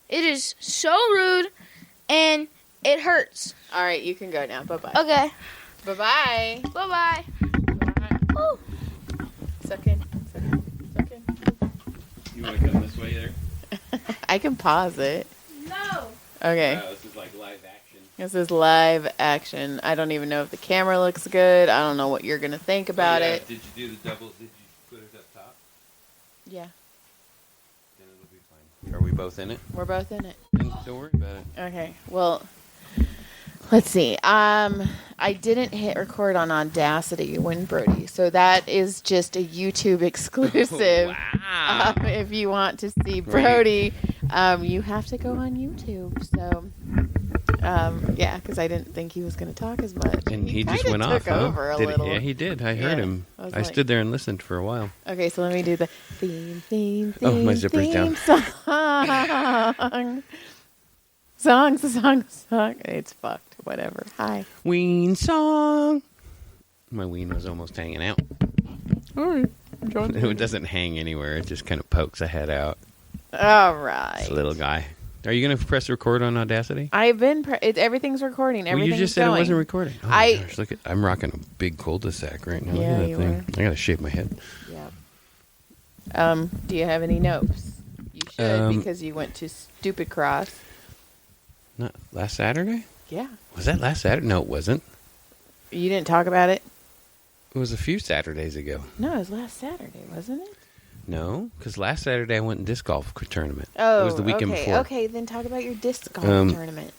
It is so rude, and it hurts. All right, you can go now. Bye-bye. Okay. Bye-bye. Bye-bye. Woo. Suck in. You want to come this way there? I can pause it. No. Okay. This is like live action. This is live action. I don't even know if the camera looks good. I don't know what you're going to think about it. Did you do the double? Did you put it up top? Yeah, Then it'll be fine. Are we both in it? we're both in it. Then don't worry about it. Okay. Well, let's see. I didn't hit record on Audacity when Brodie, so that is just a YouTube exclusive. Wow. If you want to see Brodie, you have to go on YouTube. So, yeah, because I didn't think he was going to talk as much. And he just kinda went off, took huh? over a Did little. Yeah, he did. I heard Yeah. him. I was I like- stood there and listened for a while. Okay, so let me do the theme. Oh, my zipper's down. Song. Song. It's fucked. Whatever. Hi. Ween song. My ween was almost hanging out. All right. It doesn't hang anywhere. It just kind of pokes a head out. All right. It's a little guy. Are you going to press record on Audacity? I've been. Everything's recording. Everything's Well, you just said going. it wasn't recording. Oh my gosh, look at, I'm rocking a big cul-de-sac right now. Yeah, Look at that you thing. I got to shave my head. Yeah. Do you have any notes? You should because you went to Stupid Cross. Not last Saturday? Yeah. Was that last Saturday? No, it wasn't. You didn't talk about it? It was a few Saturdays ago. No, it was last Saturday, wasn't it? No, because last Saturday I went in disc golf tournament. Oh, it was the weekend okay. before. Okay, then talk about your disc golf tournament.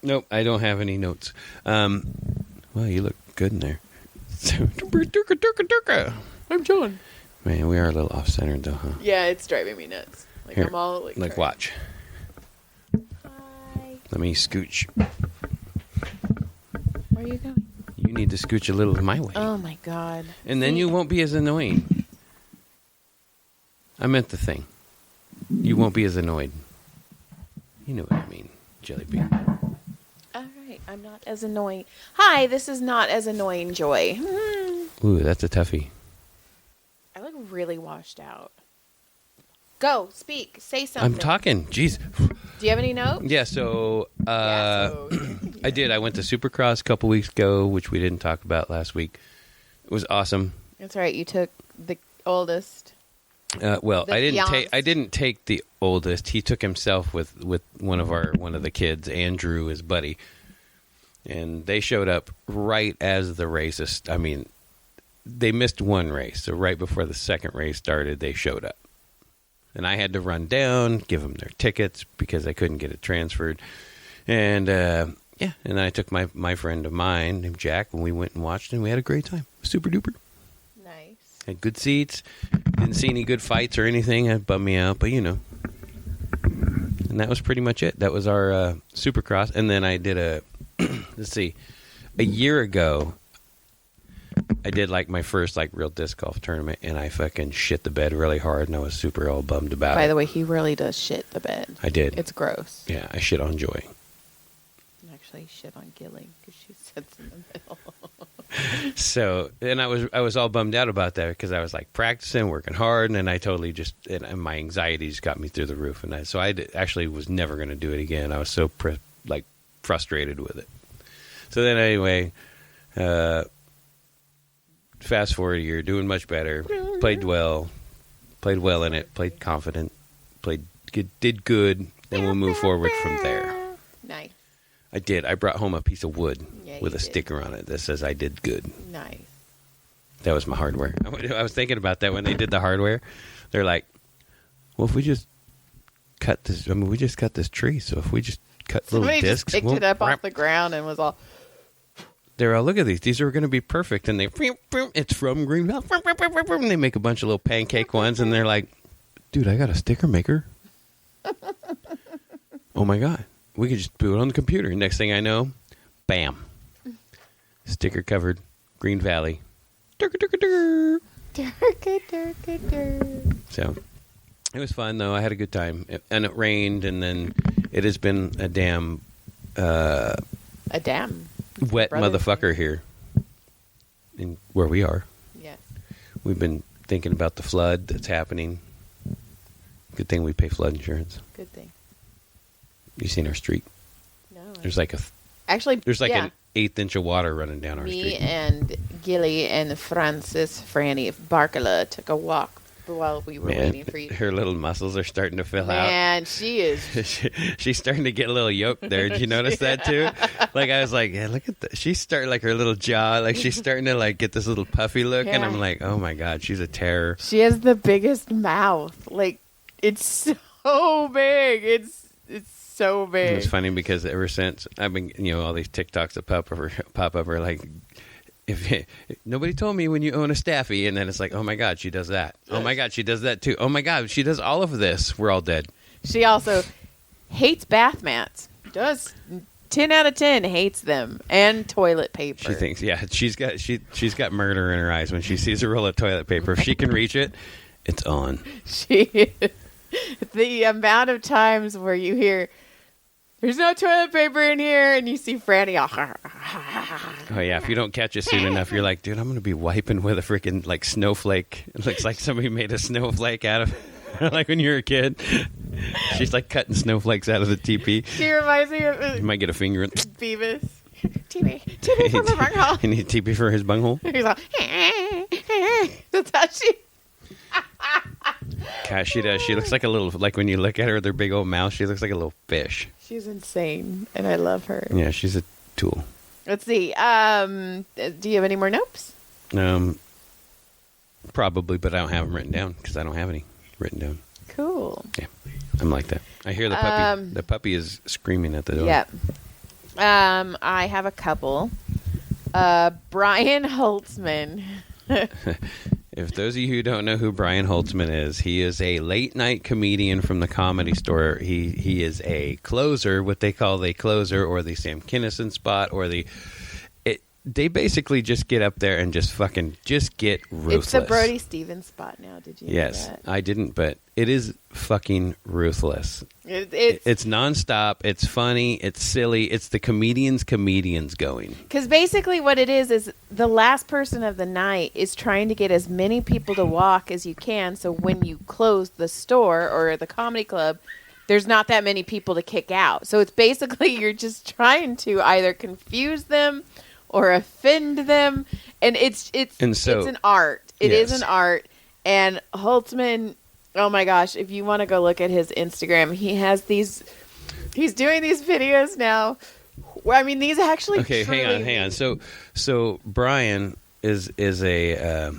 Nope, I don't have any notes. Well, you look good in there. I'm John. Man, we are a little off-centered though, huh? Yeah, it's driving me nuts. Like Here, I'm all like watch. Hi. Let me scooch. Where are you going? You need to scooch a little my way. Oh my God. And then you won't be as annoying. I meant the thing. You won't be as annoyed. You know what I mean, Jelly Bean. All right, I'm not as annoying. Hi, this is not as annoying, Joy. Ooh, that's a toughie. I look really washed out. Go, speak, say something. I'm talking. Jeez. Do you have any notes? Yeah, so, I did. I went to Supercross a couple weeks ago, which we didn't talk about last week. It was awesome. That's right. You took the oldest. Well, The I didn't take the oldest. He took himself with one of the kids, Andrew, his buddy, and they showed up right as the race. I mean, they missed one race, so right before the second race started, they showed up, and I had to run down, give them their tickets because I couldn't get it transferred, and and then I took my friend of mine named Jack, and we went and watched, and we had a great time, super duper. Nice. Had good seats. Didn't see any good fights or anything. That bummed me out, but you know. And that was pretty much it. That was our Supercross. And then I did a year ago, I did like my first like real disc golf tournament, and I fucking shit the bed really hard, and I was super all bummed about it. By the way, he really does shit the bed. I did. It's gross. Yeah, I shit on Joy. Actually, shit on Gilly because she sits in the middle. So, and I was all bummed out about that because I was like practicing, working hard, and then I totally and my anxiety just got me through the roof. And I actually was never going to do it again. I was so frustrated with it. So then anyway, fast forward a year, doing much better, played well in it, played confident, did good. Then we'll move forward from there. Nice. I did. I brought home a piece of wood with a did. sticker on it that says I did good. Nice. That was my hardware. I was thinking about that when they did the hardware. They're like, well, if we just cut this, we just cut this tree. So if we just cut Somebody little discs. just picked it up off the ground and was all... They're all, look at these. These are going to be perfect. And it's from Greenville. And they make a bunch of little pancake ones. And they're like, dude, I got a sticker maker. Oh, my God. We could just do it on the computer. Next thing I know, bam. Sticker covered Green Valley. So it was fun, though. I had a good time. And it rained, and then it has been a damn... A damn. Wet motherfucker here in where we are. Yes. We've been thinking about the flood that's happening. Good thing we pay flood insurance. Good thing. You seen our street? No. There's like Actually, there's like yeah. an 1/8 inch of water running down our Me street. and Gilly and Francis Franny Barkala took a walk while we were waiting for you. Her little muscles are starting to fill out. Man, she is. She's starting to get a little yoked there. Did you notice that too? Like I was like, yeah, look at that. She's starting like her little jaw, like she's starting to like get this little puffy look, and Yeah. I'm like, oh my god, she's a terror. She has the biggest mouth. Like, it's so big. It's so big. It's funny because ever since I've been, all these TikToks that pop up are like, nobody told me when you own a staffy, and then it's like, oh my god, she does that. Oh my god, she does that too. Oh my god, she does all of this. We're all dead. She also hates bath mats. Does 10 out of 10 hates them, and toilet paper. She thinks, she's got murder in her eyes when she sees a roll of toilet paper. If she can reach it, it's on. The amount of times where you hear, "There's no toilet paper in here," and you see Franny. Oh yeah, if you don't catch it soon enough, you're like, dude, I'm gonna be wiping with a freaking like snowflake. It looks like somebody made a snowflake out of like when you were a kid. She's like cutting snowflakes out of the teepee. She reminds me of You might get a finger in. Beavis. TP for my bunghole. You need teepee for his bunghole. He's like, that's how she. Gosh, she does. She looks like a little, like when you look at her with her big old mouth, she looks like a little fish. She's insane, and I love her. Yeah, she's a tool. Let's see. Do you have any more notes? Probably, but I don't have them written down because I don't have any written down. Cool. Yeah, I'm like that. I hear the puppy. The puppy is screaming at the door. Yep. I have a couple. Brian Holtzman. If those of you who don't know who Brian Holtzman is, he is a late night comedian from the Comedy Store. He is a closer, what they call the closer, or the Sam Kinison spot, or they basically just get up there and just get ruthless. It's the Brodie Stevens spot now. Did you know that? I didn't, but it is fucking ruthless. It's nonstop. It's funny. It's silly. It's the comedians going. because basically what it is the last person of the night is trying to get as many people to walk as you can. So when you close the store or the comedy club, there's not that many people to kick out. So it's basically you're just trying to either confuse them or offend them, and it's an art. It is an art. And Holtzman, oh my gosh, if you want to go look at his Instagram, he's doing these videos now. I mean, these actually. Okay, hang on. So Brian is a.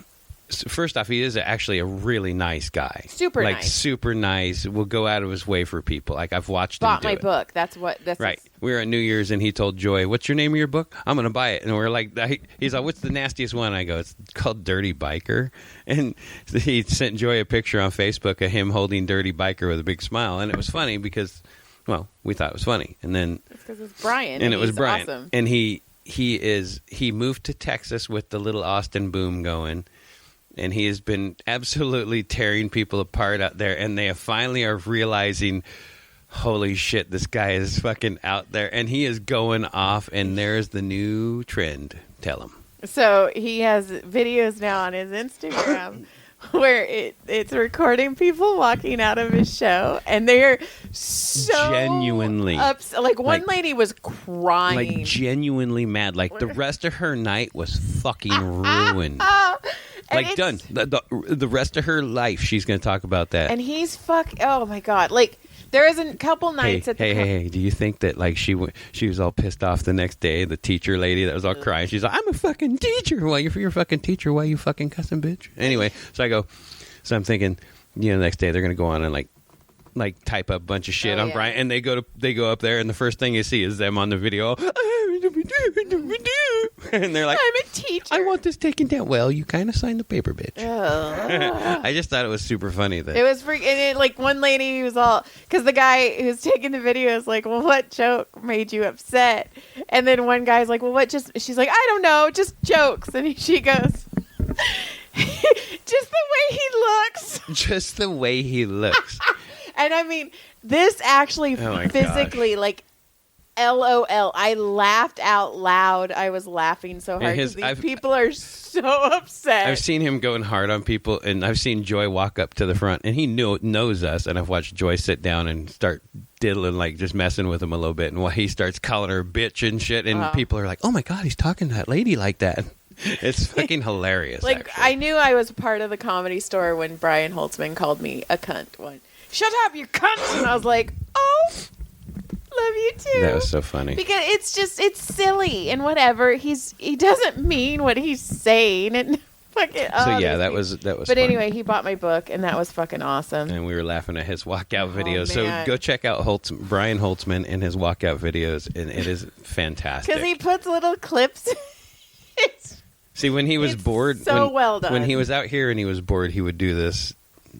First off, he is actually a really nice guy. Super nice. Super nice. Will go out of his way for people. Like I've watched him Bought do my it. book. That's right. We were at New Year's and he told Joy, "What's your name of your book? I'm going to buy it." And we're like, he's like, "What's the nastiest one?" I go, "It's called Dirty Biker." And he sent Joy a picture on Facebook of him holding Dirty Biker with a big smile, and it was funny because, well, we thought it was funny, and then because it's Brian, and it was Brian, awesome. and he moved to Texas with the little Austin boom going. And he has been absolutely tearing people apart out there. And they finally are realizing, holy shit, this guy is fucking out there. And he is going off. And there's the new trend. Tell him. So he has videos now on his Instagram where it's recording people walking out of his show. And they're so genuinely upset. Like one lady was crying. Like genuinely mad. Like the rest of her night was fucking ruined. Like done. The rest of her life, she's going to talk about that. And he's oh my god! Like there is a couple nights at the hey. Do you think that like she was all pissed off the next day? The teacher lady that was all crying. She's like, "I'm a fucking teacher. Well, you're a fucking teacher. Why you fucking cussing, bitch?" Anyway, so I'm thinking, the next day they're going to go on and like type up a bunch of shit on Brian, and they go up there, and the first thing you see is them on the video. And they're like, "I'm a teacher. I want this taken down." Well, you kind of signed the paper, bitch. I just thought it was super funny that it was and like one lady was all because the guy who's taking the video is like, "Well, what joke made you upset?" And then one guy's like, "Well, what just?" She's like, "I don't know, just jokes." And she goes, "Just the way he looks." Just the way he looks. And I mean, this actually physically, like, LOL. I laughed out loud. I was laughing so hard because these people are so upset. I've seen him going hard on people, and I've seen Joy walk up to the front, and he knows us, and I've watched Joy sit down and start diddling, like just messing with him a little bit, and while he starts calling her a bitch and shit, and people are like, oh my God, he's talking to that lady like that. It's fucking hilarious. Like, actually. I knew I was part of the Comedy Store when Brian Holtzman called me a cunt one. Shut up, you cunt! And I was like, oh... Love you too. That was so funny. Because it's silly and whatever. He doesn't mean what he's saying and fucking. So yeah, that was. But funny. anyway, he bought my book and that was fucking awesome. And we were laughing at his walkout videos. Man. So go check out Brian Holtzman and his walkout videos, and it is fantastic. Because he puts little clips. See, when he was bored, well done. When he was out here and he was bored, he would do this.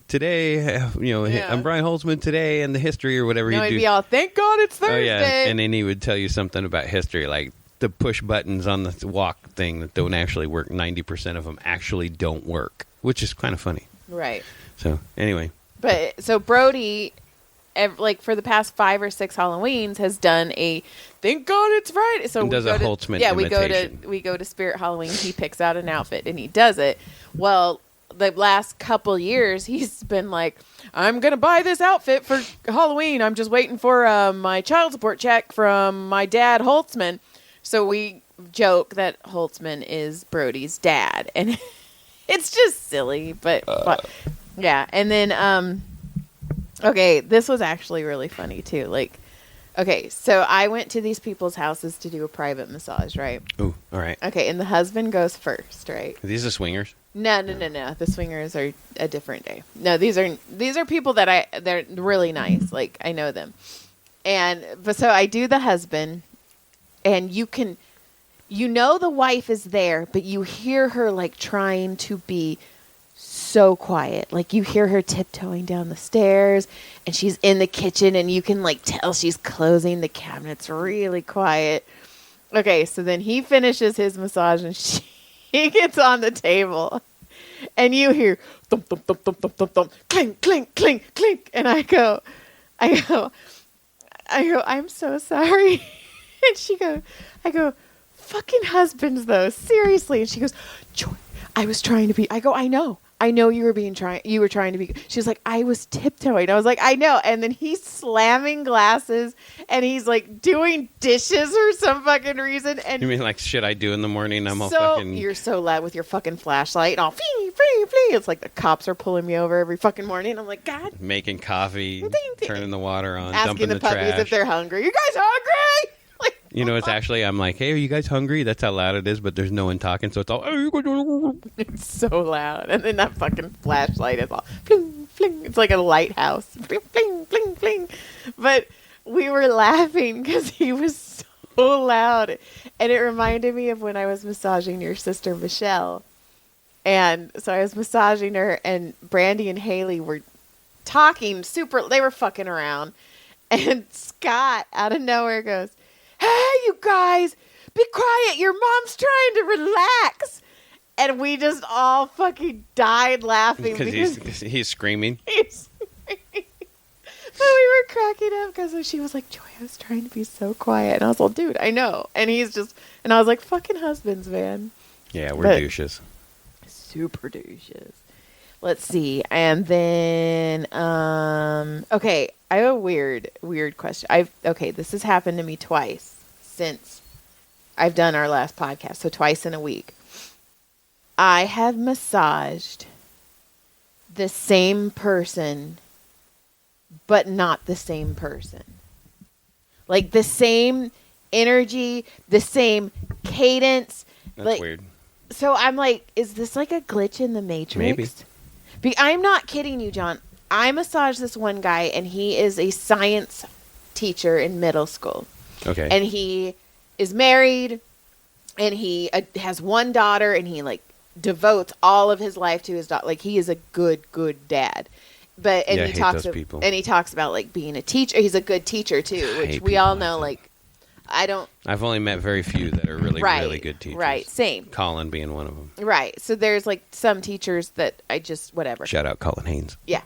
Today, I'm Brian Holtzman today and the history or whatever no, he'd he'd do. be all, thank God it's Thursday. Oh, yeah. And then he would tell you something about history, like the push buttons on the walk thing that don't actually work. 90% of them actually don't work, which is kind of funny. Right. So, anyway. But, so Brodie, like for the past 5 or 6 Halloweens, has done a thank God it's Friday. So and does a Holtzman imitation. we go to Spirit Halloween. He picks out an outfit and he does it. Well, the last couple years, he's been like, I'm going to buy this outfit for Halloween. I'm just waiting for my child support check from my dad, Holtzman. So we joke that Holtzman is Brodie's dad. And it's just silly, but yeah. And then, okay, this was actually really funny too. Like, okay, so I went to these people's houses to do a private massage, right? Ooh, all right. Okay, and the husband goes first, right? Are these the swingers? No. The swingers are a different day. No, these are people that they're really nice. Like, I know them. But so I do the husband, and the wife is there, but you hear her like trying to be so quiet. Like you hear her tiptoeing down the stairs and she's in the kitchen and you can like tell she's closing the cabinets really quiet. Okay, so then he finishes his massage and he gets on the table and you hear thump, thump, thump, thump, thump, thump, thump, clink, clink, clink, clink. And I go, I'm so sorry. And I go, fucking husbands though, seriously. And she goes, Joy, I was trying to be, I go, I know you were trying to be. She was like, I was tiptoeing. I was like, I know. And then he's slamming glasses and he's like doing dishes for some fucking reason. And you mean like shit I do in the morning? I'm all so fucking. You're so loud with your fucking flashlight and all flee, flee, flee. It's like the cops are pulling me over every fucking morning. I'm like, God. Making coffee, turning the water on, asking dumping the puppies trash. if they're hungry. You guys hungry? Like, you know, it's actually, I'm like, hey, are you guys hungry? That's how loud it is, but there's no one talking, so it's all, it's so loud. And then that fucking flashlight is all, fling, fling. It's like a lighthouse. Fling, fling, fling, fling. But we were laughing because he was so loud. And it reminded me of when I was massaging your sister, Michelle. And so I was massaging her, and Brandy and Haley were talking they were fucking around. And Scott, out of nowhere, goes, hey, you guys, be quiet. Your mom's trying to relax. And we just all fucking died laughing. Because he's screaming. He's screaming. But we were cracking up because she was like, Joy, I was trying to be so quiet. And I was like, dude, I know. And I was like, fucking husbands, man. Yeah, we're douches. Super douches. Let's see. And then, okay, I have a weird question. This has happened to me twice since I've done our last podcast. So twice in a week. I have massaged the same person, but not the same person. Like the same energy, the same cadence. That's weird. So I'm like, is this like a glitch in the Matrix? Maybe. I'm not kidding you, John. I massaged this one guy, and he is a science teacher in middle school. Okay. And he is married, and he has one daughter, and he like devotes all of his life to his daughter. Like he is a good dad. He talks about like being a teacher. He's a good teacher too, which we all know. Like I've only met very few that are really really good teachers. Right. Same. Colin being one of them. Right. So there's like some teachers that I just whatever. Shout out Colin Haynes. Yeah.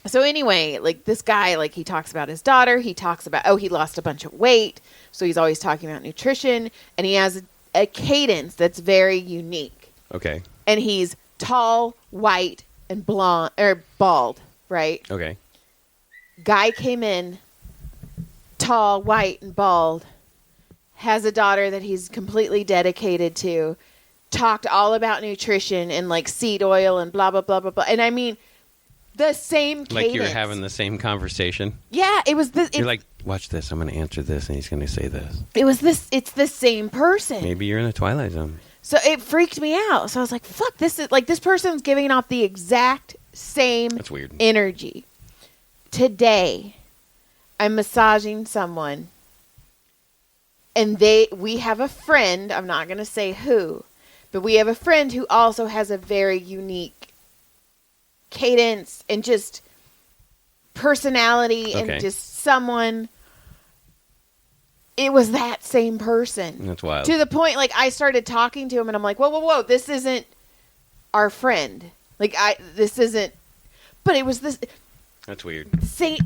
So anyway, like this guy, like he talks about his daughter. He talks about, he lost a bunch of weight. So he's always talking about nutrition. And he has a cadence that's very unique. Okay. And he's tall, white, and blonde, or bald, right? Okay. Guy came in, tall, white, and bald, has a daughter that he's completely dedicated to, talked all about nutrition and like seed oil and blah, blah, blah, blah, blah. And I mean, the same cadence. Like you were having the same conversation. Yeah, it was this. You're like, watch this. I'm going to answer this, and he's going to say this. It was this. It's the same person. Maybe you're in a Twilight Zone. So it freaked me out. So I was like, fuck, this is like this person's giving off the exact same That's weird. energy. Today, I'm massaging someone, and we have a friend, I'm not going to say who, but we have a friend who also has a very unique cadence and just personality and just someone. It was that same person. That's wild. To the point, like, I started talking to him, and I'm like, whoa, whoa, whoa, this isn't our friend. Like, this isn't, but it was this. That's weird. Same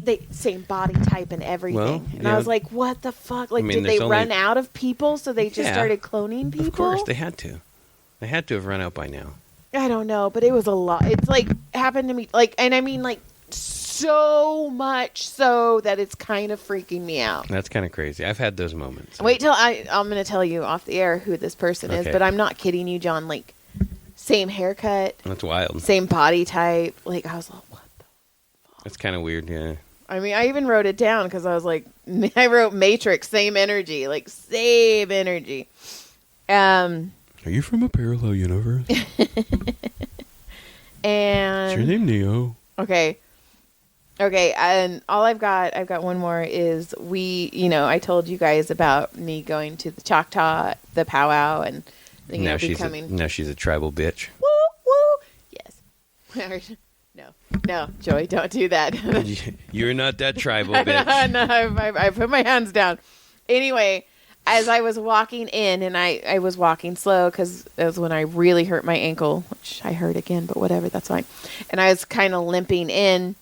body type and everything. Well, and I was like, what the fuck? Like, did they run out of people, so they just started cloning people? Of course, they had to. They had to have run out by now. I don't know, but it was a lot. It's like, happened to me, like, and I mean, like, so much so that it's kind of freaking me out. That's kind of crazy. I've had those moments. Wait till I'm going to tell you off the air who this person is, but I'm not kidding you, John. Like, same haircut. That's wild. Same body type. Like, I was like, what the fuck? That's kind of weird, yeah. I mean, I even wrote it down because I was like, I wrote Matrix, same energy. Like, same energy. Are you from a parallel universe? And... Is your name Neo? Okay, and all I've got one more is I told you guys about me going to the Choctaw, the powwow, and becoming... Now she's a tribal bitch. Woo, woo! Yes. No, Joey, don't do that. You're not that tribal bitch. No, I put my hands down. Anyway, as I was walking in, and I was walking slow because it was when I really hurt my ankle, which I hurt again, but whatever, that's fine. And I was kind of limping in,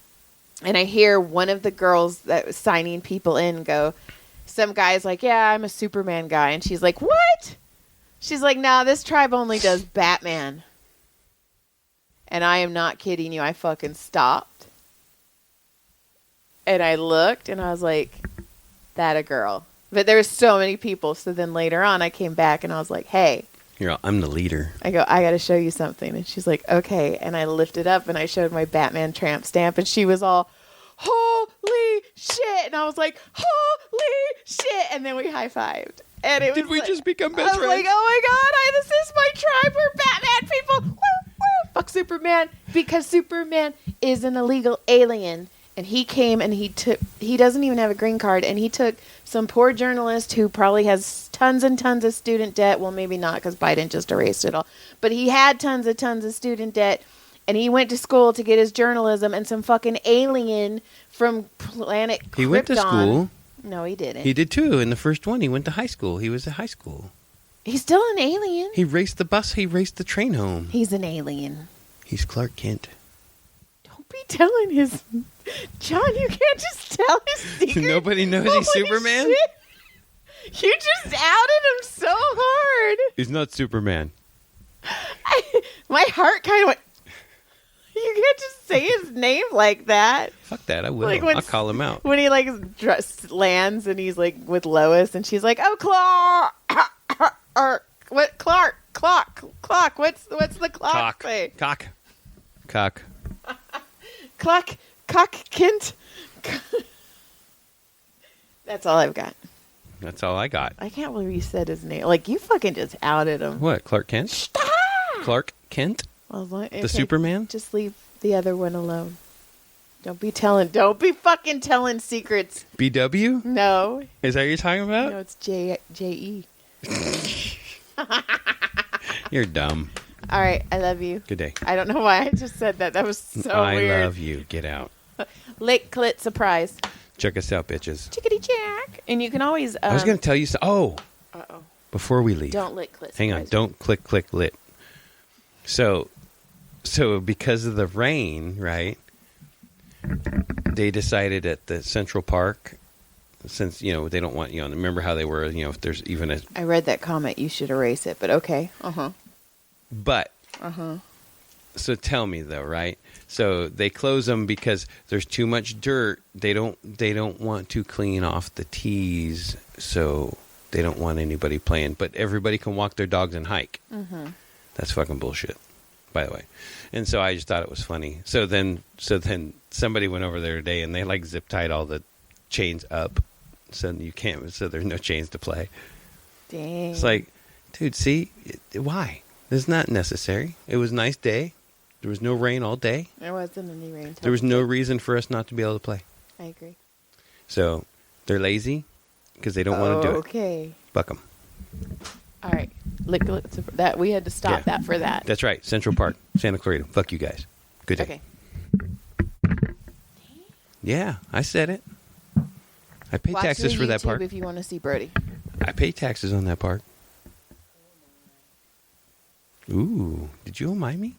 and I hear one of the girls that was signing people in go, some guy's like, yeah, I'm a Superman guy. And she's like, what? She's like, no, this tribe only does Batman. And I am not kidding you. I fucking stopped. And I looked, and I was like, that a girl. But there were so many people. So then later on, I came back, and I was like, hey. I'm the leader. I go, I got to show you something. And she's like, okay. And I lifted up, and I showed my Batman tramp stamp, and she was all, holy shit. And I was like, holy shit. And then we high-fived. And it Did was we just become best friends? I was like, oh my God, this is my tribe. We're Batman people. Woo, woo. Fuck Superman. Because Superman is an illegal alien. And he came and he doesn't even have a green card. And he took some poor journalist who probably has tons and tons of student debt. Well, maybe not because Biden just erased it all. But he had tons of student debt. And he went to school to get his journalism. And some fucking alien from planet Krypton. He went to school. No, he didn't. He did too. In the first one, he went to high school. He was at high school. He's still an alien. He raced the bus. He raced the train home. He's an alien. He's Clark Kent. Don't be telling his... John, you can't just tell his secret. Nobody knows he's Superman? Shit. You just outed him so hard. He's not Superman. My heart kind of went... You can't just say his name like that. Fuck that, I will. Like I'll call him out. When he lands and he's like with Lois and she's like, oh, Clark. What, Clark? Clock. What's the clock say? Cock. Kint. That's all I've got. That's all I got. I can't believe you said his name. Like, you fucking just outed him. What, Clark Kent? Stop! Clark Kent? The Superman? Just leave the other one alone. Don't be fucking telling secrets. BW? No. Is that what you're talking about? No, it's J-E. You're dumb. All right, I love you. Good day. I don't know why I just said that. That was so weird. I love you. Get out. Lick clit surprise. Check us out, bitches. Chickadee jack. And you can always... I was going to tell you... Uh-oh. Before we leave. Don't lick clit surprise. Hang on. Don't click lit. So because of the rain, right? they decided at the Central Park, since, they don't want, remember how they were, if there's even a... I read that comment. You should erase it, but okay. But... Uh-huh. So tell me though, right? So they close them because there's too much dirt. They don't want to clean off the tees, so they don't want anybody playing. But everybody can walk their dogs and hike. Mm-hmm. That's fucking bullshit, by the way. And so I just thought it was funny. So then somebody went over there today and they like zip tied all the chains up, so you can't. So there's no chains to play. Dang. It's like, dude, see, why? It's not necessary. It was a nice day. There was no rain all day. There wasn't any rain. There was no reason for us not to be able to play. I agree. So they're lazy because they don't want to do it. Okay. Fuck them. All right. That we had to stop that for that. That's right. Central Park, Santa Clarita. Fuck you guys. Good day. Okay. Yeah, I said it. I pay taxes for that park. If you want to see Brodie. I pay taxes on that park. Ooh, did you mind me?